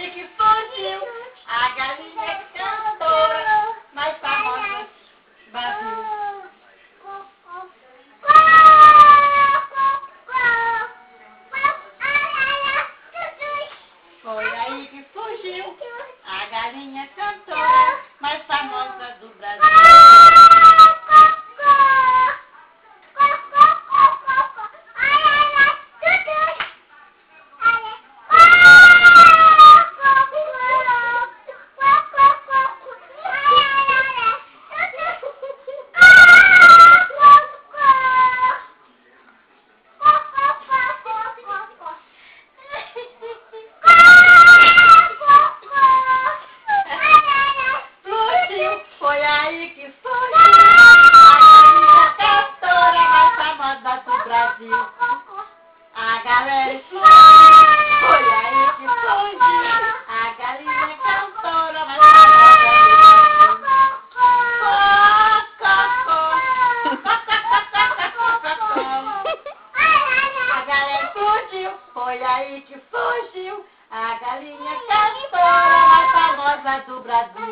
aí que fugiu a galinha cantora mais famosa do Brasil. Foi aí que fugiu a galinha cantora mais famosa do Brasil. Foi aí que fugiu a galinha cantora mais famosa do Brasil. A galera explodiu. Foi aí que fugiu a galinha cantora mais famosa do Brasil. A galera explodiu. Foi aí que fugiu a galinha cantora mais famosa do Brasil.